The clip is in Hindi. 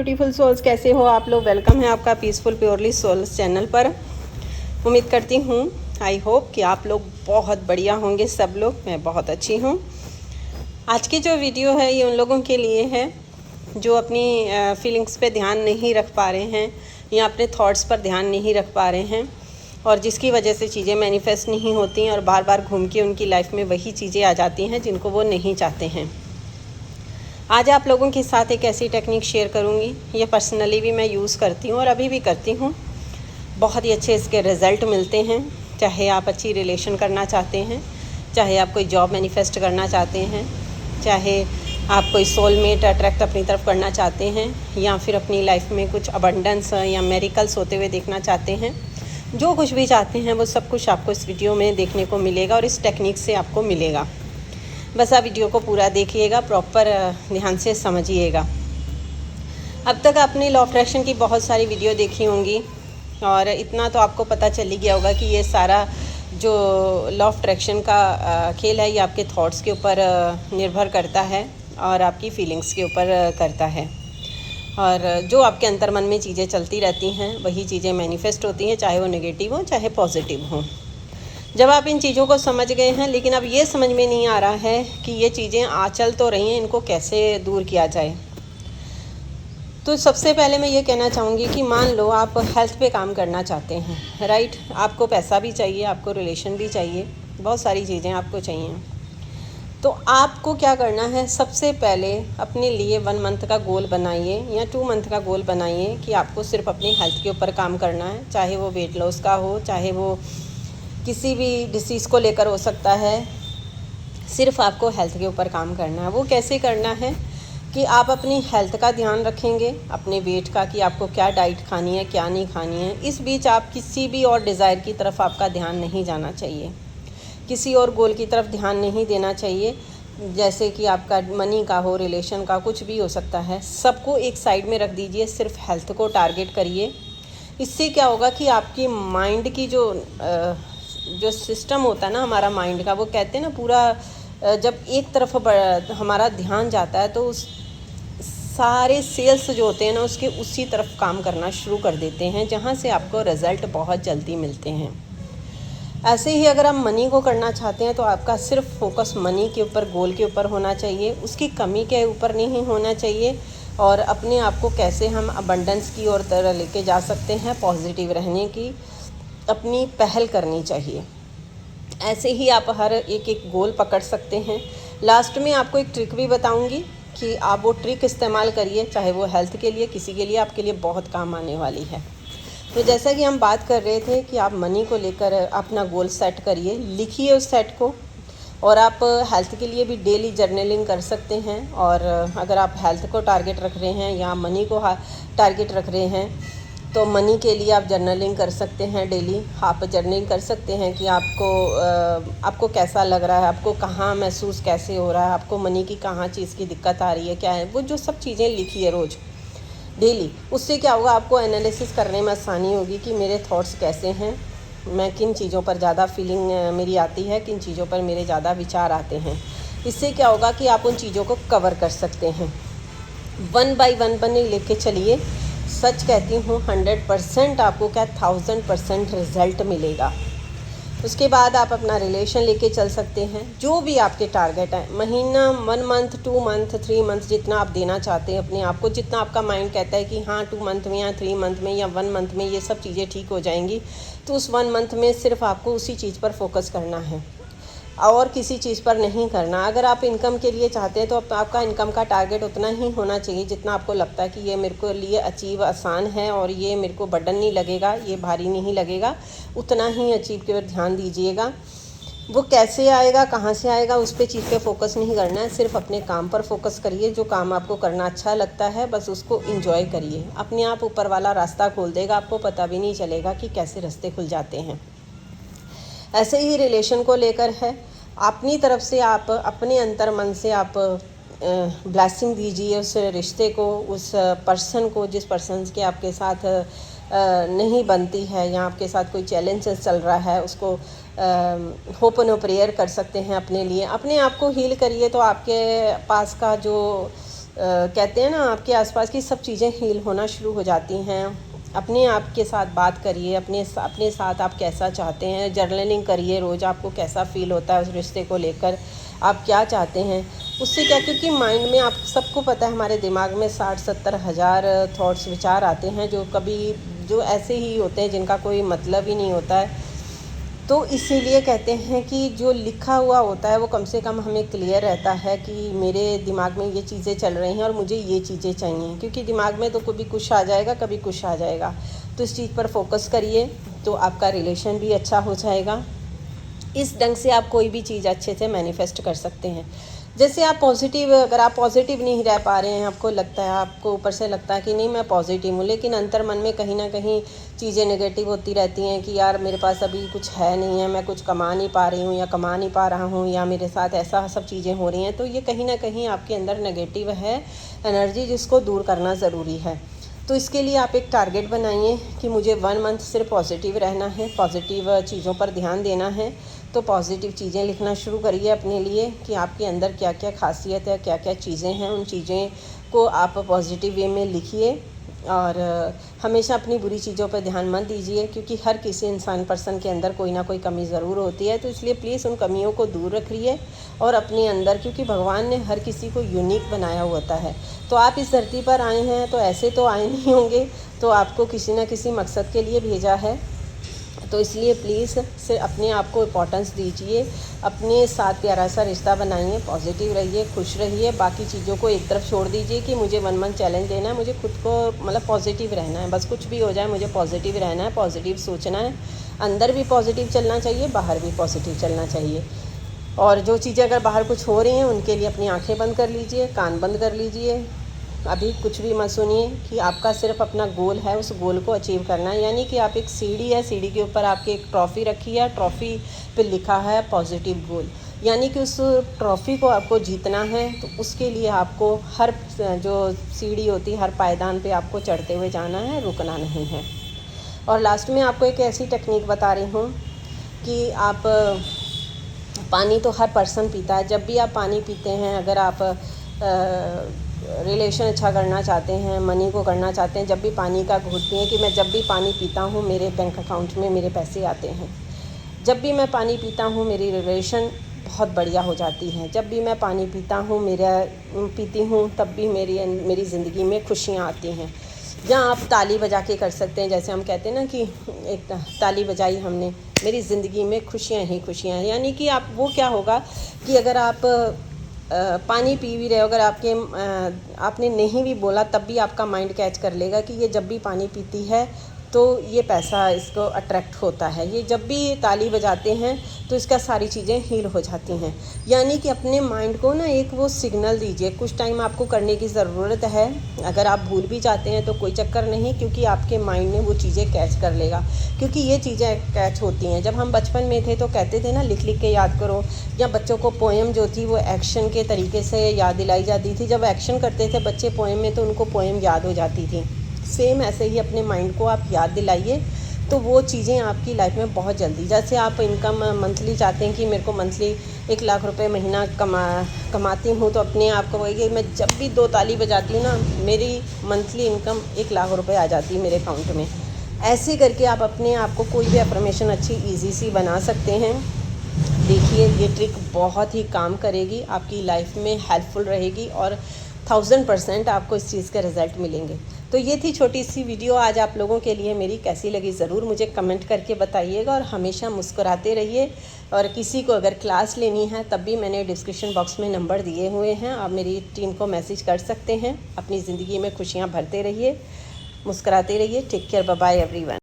ब्यूटीफुल सोल्स, कैसे हो आप लोग। वेलकम है आपका पीसफुल प्योरली सोल्स चैनल पर। उम्मीद करती हूँ, आई होप कि आप लोग बहुत बढ़िया होंगे। सब लोग, मैं बहुत अच्छी हूँ। आज की जो वीडियो है ये उन लोगों के लिए है जो अपनी फीलिंग्स पे ध्यान नहीं रख पा रहे हैं या अपने थॉट्स पर ध्यान नहीं रख पा रहे हैं और जिसकी वजह से चीज़ें मैनिफेस्ट नहीं होती और बार बार घूम के उनकी लाइफ में वही चीज़ें आ जाती हैं जिनको वो नहीं चाहते हैं। आज आप लोगों के साथ एक ऐसी टेक्निक शेयर करूंगी, ये पर्सनली भी मैं यूज़ करती हूँ और अभी भी करती हूँ। बहुत ही अच्छे इसके रिज़ल्ट मिलते हैं। चाहे आप अच्छी रिलेशन करना चाहते हैं, चाहे आप कोई जॉब मैनिफेस्ट करना चाहते हैं, चाहे आप कोई सोलमेट अट्रैक्ट अपनी तरफ करना चाहते हैं या फिर अपनी लाइफ में कुछ अबंडेंस या मेरिकल्स होते हुए देखना चाहते हैं। जो कुछ भी चाहते हैं वो सब कुछ आपको इस वीडियो में देखने को मिलेगा और इस टेक्निक से आपको मिलेगा। बस आप वीडियो को पूरा देखिएगा, प्रॉपर ध्यान से समझिएगा। अब तक आपने लॉ ऑफ अट्रैक्शन की बहुत सारी वीडियो देखी होंगी और इतना तो आपको पता चल ही गया होगा कि ये सारा जो लॉ ऑफ अट्रैक्शन का खेल है ये आपके थॉट्स के ऊपर निर्भर करता है और आपकी फीलिंग्स के ऊपर करता है। और जो आपके अंतर मन में चीज़ें चलती रहती हैं वही चीज़ें मैनिफेस्ट होती हैं, चाहे वो नेगेटिव हो चाहे पॉजिटिव हो। जब आप इन चीज़ों को समझ गए हैं, लेकिन अब ये समझ में नहीं आ रहा है कि ये चीज़ें चल तो रही हैं, इनको कैसे दूर किया जाए। तो सबसे पहले मैं ये कहना चाहूँगी कि मान लो आप हेल्थ पे काम करना चाहते हैं, राइट। आपको पैसा भी चाहिए, आपको रिलेशन भी चाहिए, बहुत सारी चीज़ें आपको चाहिए। तो आपको क्या करना है, सबसे पहले अपने लिए 1 मंथ का गोल बनाइए या 2 मंथ का गोल बनाइए कि आपको सिर्फ अपनी हेल्थ के ऊपर काम करना है। चाहे वो वेट लॉस का हो, चाहे वो किसी भी डिसीज़ को लेकर हो सकता है, सिर्फ आपको हेल्थ के ऊपर काम करना है। वो कैसे करना है कि आप अपनी हेल्थ का ध्यान रखेंगे, अपने वेट का, कि आपको क्या डाइट खानी है क्या नहीं खानी है। इस बीच आप किसी भी और डिज़ायर की तरफ आपका ध्यान नहीं जाना चाहिए, किसी और गोल की तरफ ध्यान नहीं देना चाहिए। जैसे कि आपका मनी का हो, रिलेशन का, कुछ भी हो सकता है, सबको एक साइड में रख दीजिए, सिर्फ हेल्थ को टारगेट करिए। इससे क्या होगा कि आपकी माइंड की जो सिस्टम होता है ना हमारा माइंड का, वो कहते हैं ना पूरा जब एक तरफ हमारा ध्यान जाता है तो उस सारे सेल्स जो होते हैं ना उसके उसी तरफ काम करना शुरू कर देते हैं, जहाँ से आपको रिज़ल्ट बहुत जल्दी मिलते हैं। ऐसे ही अगर आप मनी को करना चाहते हैं तो आपका सिर्फ फोकस मनी के ऊपर, गोल के ऊपर होना चाहिए, उसकी कमी के ऊपर नहीं होना चाहिए। और अपने आप को कैसे हम अबंडेंस की ओर तरह लेके जा सकते हैं, पॉजिटिव रहने की अपनी पहल करनी चाहिए। ऐसे ही आप हर एक गोल पकड़ सकते हैं। लास्ट में आपको एक ट्रिक भी बताऊंगी कि आप वो ट्रिक इस्तेमाल करिए, चाहे वो हेल्थ के लिए, किसी के लिए, आपके लिए बहुत काम आने वाली है। तो जैसा कि हम बात कर रहे थे कि आप मनी को लेकर अपना गोल सेट करिए, लिखिए उस सेट को। और आप हेल्थ के लिए भी डेली जर्नलिंग कर सकते हैं। और अगर आप हेल्थ को टारगेट रख रहे हैं या मनी को टारगेट रख रहे हैं तो मनी के लिए आप जर्नलिंग कर सकते हैं। डेली आप जर्नलिंग कर सकते हैं कि आपको कैसा लग रहा है, आपको कहाँ महसूस कैसे हो रहा है, आपको मनी की कहाँ चीज़ की दिक्कत आ रही है, क्या है, वो जो सब चीज़ें लिखिए रोज़ डेली। उससे क्या होगा, आपको एनालिसिस करने में आसानी होगी कि मेरे थॉट्स कैसे हैं, मैं किन चीज़ों पर ज़्यादा फीलिंग मेरी आती है, किन चीज़ों पर मेरे ज़्यादा विचार आते हैं। इससे क्या होगा कि आप उन चीज़ों को कवर कर सकते हैं। 1 बाय 1 बने लेके चलिए। सच कहती हूँ 100% आपको क्या 1000% रिज़ल्ट मिलेगा। उसके बाद आप अपना रिलेशन लेके चल सकते हैं। जो भी आपके टारगेट है, महीना, 1 मंथ, 2 मंथ, 3 मंथ, जितना आप देना चाहते हैं अपने आप को, जितना आपका माइंड कहता है कि हाँ 2 मंथ में या 3 मंथ में या 1 मंथ में ये सब चीज़ें ठीक हो जाएंगी, तो उस 1 मंथ में सिर्फ आपको उसी चीज़ पर फोकस करना है और किसी चीज़ पर नहीं करना। अगर आप इनकम के लिए चाहते हैं तो आपका इनकम का टारगेट उतना ही होना चाहिए जितना आपको लगता है कि ये मेरे को लिए अचीव आसान है और ये मेरे को बर्डन नहीं लगेगा, ये भारी नहीं लगेगा। उतना ही अचीव की ओर ध्यान दीजिएगा। वो कैसे आएगा, कहाँ से आएगा, उस पर चीज़ पे फोकस नहीं करना है। सिर्फ अपने काम पर फोकस करिए। जो काम आपको करना अच्छा लगता है बस उसको इंजॉय करिए। अपने आप ऊपर वाला रास्ता खोल देगा, आपको पता भी नहीं चलेगा कि कैसे रास्ते खुल जाते हैं। ऐसे ही रिलेशन को लेकर है, अपनी तरफ से आप अपने अंतर मन से आप ब्लेसिंग दीजिए उस रिश्ते को, उस पर्सन को जिस पर्सन के आपके साथ नहीं बनती है या आपके साथ कोई चैलेंजेस चल रहा है, उसको होप एंड प्रेयर कर सकते हैं अपने लिए। अपने आप को हील करिए तो आपके पास का जो कहते हैं ना, आपके आसपास की सब चीज़ें हील होना शुरू हो जाती हैं। अपने आप के साथ बात करिए, अपने साथ आप कैसा चाहते हैं, जर्नलिंग करिए रोज़, आपको कैसा फ़ील होता है उस रिश्ते को लेकर, आप क्या चाहते हैं। उससे क्या, क्योंकि माइंड में आप सबको पता है हमारे दिमाग में 60-70 हज़ार थॉट्स, विचार आते हैं जो ऐसे ही होते हैं जिनका कोई मतलब ही नहीं होता है। तो इसीलिए कहते हैं कि जो लिखा हुआ होता है वो कम से कम हमें क्लियर रहता है कि मेरे दिमाग में ये चीज़ें चल रही हैं और मुझे ये चीज़ें चाहिए, क्योंकि दिमाग में तो कभी कुछ आ जाएगा, कभी कुछ आ जाएगा। तो इस चीज़ पर फोकस करिए तो आपका रिलेशन भी अच्छा हो जाएगा। इस ढंग से आप कोई भी चीज़ अच्छे से मैनिफेस्ट कर सकते हैं। जैसे आप अगर आप पॉजिटिव नहीं रह पा रहे हैं, आपको ऊपर से लगता है कि नहीं मैं पॉजिटिव हूँ, लेकिन अंतर मन में कहीं ना कहीं चीज़ें नेगेटिव होती रहती हैं कि यार मेरे पास अभी कुछ है नहीं है, मैं कुछ कमा नहीं पा रही हूँ या कमा नहीं पा रहा हूँ, या मेरे साथ ऐसा सब चीज़ें हो रही हैं, तो ये कहीं ना कहीं आपके अंदर नेगेटिव है एनर्जी, जिसको दूर करना ज़रूरी है। तो इसके लिए आप एक टारगेट बनाइए कि मुझे 1 मंथ सिर्फ पॉजिटिव रहना है, पॉजिटिव चीज़ों पर ध्यान देना है। तो पॉजिटिव चीज़ें लिखना शुरू करिए अपने लिए कि आपके अंदर क्या क्या खासियत है, क्या क्या चीज़ें हैं, उन चीज़ें को आप पॉजिटिव वे में लिखिए। और हमेशा अपनी बुरी चीज़ों पर ध्यान मत दीजिए, क्योंकि हर किसी पर्सन के अंदर कोई ना कोई कमी ज़रूर होती है। तो इसलिए प्लीज़ उन कमियों को दूर रखिए और अपने अंदर, क्योंकि भगवान ने हर किसी को यूनिक बनाया होता है। तो आप इस धरती पर आए हैं तो ऐसे तो आए नहीं होंगे, तो आपको किसी न किसी मकसद के लिए भेजा है। तो इसलिए प्लीज़ से अपने आप को इम्पोर्टेंस दीजिए, अपने साथ प्यारा सा रिश्ता बनाइए, पॉजिटिव रहिए, खुश रहिए। बाकी चीज़ों को एक तरफ छोड़ दीजिए कि मुझे 1 मंथ चैलेंज देना है, मुझे खुद को मतलब पॉजिटिव रहना है, बस कुछ भी हो जाए मुझे पॉजिटिव रहना है, पॉजिटिव सोचना है। अंदर भी पॉजिटिव चलना चाहिए, बाहर भी पॉजिटिव चलना चाहिए। और जो चीज़ें अगर बाहर कुछ हो रही हैं उनके लिए अपनी आंखें बंद कर लीजिए, कान बंद कर लीजिए, अभी कुछ भी मत सुनिए। कि आपका सिर्फ अपना गोल है, उस गोल को अचीव करना है। यानी कि आप एक सीढ़ी है, सीढ़ी के ऊपर आपकी एक ट्रॉफ़ी रखी है, ट्रॉफ़ी पे लिखा है पॉजिटिव गोल, यानी कि उस ट्रॉफ़ी को आपको जीतना है। तो उसके लिए आपको हर जो सीढ़ी होती है, हर पायदान पे आपको चढ़ते हुए जाना है, रुकना नहीं है। और लास्ट में आपको एक ऐसी टेक्निक बता रही हूँ कि आप पानी तो हर पर्सन पीता है। जब भी आप पानी पीते हैं, अगर आप रिलेशन अच्छा करना चाहते हैं, मनी को करना चाहते हैं, जब भी पानी का घूंट पिएं कि मैं जब भी पानी पीता हूँ मेरे बैंक अकाउंट में मेरे पैसे आते हैं। जब भी मैं पानी पीता हूँ मेरी रिलेशन बहुत बढ़िया हो जाती है। जब भी मैं पानी पीती हूँ तब भी मेरी ज़िंदगी में खुशियाँ आती हैं। या आप ताली बजा के कर सकते हैं, जैसे हम कहते हैं ना कि एक ताली बजाई हमने, मेरी ज़िंदगी में खुशियाँ ही खुशियाँ हैं। यानी कि आप वो क्या होगा कि अगर आप पानी पी भी रहे हो, अगर आपने नहीं भी बोला तब भी आपका माइंड कैच कर लेगा कि ये जब भी पानी पीती है तो ये पैसा इसको अट्रैक्ट होता है। ये जब भी ताली बजाते हैं तो इसका सारी चीज़ें हील हो जाती हैं। यानी कि अपने माइंड को ना एक वो सिग्नल दीजिए। कुछ टाइम आपको करने की ज़रूरत है, अगर आप भूल भी जाते हैं तो कोई चक्कर नहीं, क्योंकि आपके माइंड ने वो चीज़ें कैच कर लेगा। क्योंकि ये चीज़ें कैच होती हैं। जब हम बचपन में थे तो कहते थे ना लिख के याद करो, या बच्चों को पोएम जो थी वो एक्शन के तरीके से याद दिलाई जाती थी। जब एक्शन करते थे बच्चे पोएम में तो उनको पोएम याद हो जाती थी। सेम ऐसे ही अपने माइंड को आप याद दिलाइए तो वो चीज़ें आपकी लाइफ में बहुत जल्दी, जैसे आप इनकम मंथली चाहते हैं कि मेरे को मंथली 1 लाख रुपए महीना कमाती हूँ, तो अपने आप को वही मैं जब भी 2 ताली बजाती हूँ ना मेरी मंथली इनकम 1 लाख रुपए आ जाती है मेरे अकाउंट में। ऐसे करके आप अपने आप को कोई भी अफर्मेशन अच्छी ईजी सी बना सकते हैं। देखिए ये ट्रिक बहुत ही काम करेगी, आपकी लाइफ में हेल्पफुल रहेगी और 1000% आपको इस चीज़ के रिज़ल्ट मिलेंगे। तो ये थी छोटी सी वीडियो आज आप लोगों के लिए मेरी। कैसी लगी ज़रूर मुझे कमेंट करके बताइएगा और हमेशा मुस्कुराते रहिए। और किसी को अगर क्लास लेनी है तब भी मैंने डिस्क्रिप्शन बॉक्स में नंबर दिए हुए हैं, आप मेरी टीम को मैसेज कर सकते हैं। अपनी ज़िंदगी में खुशियाँ भरते रहिए, मुस्कुराते रहिए। Take care, bye bye everyone.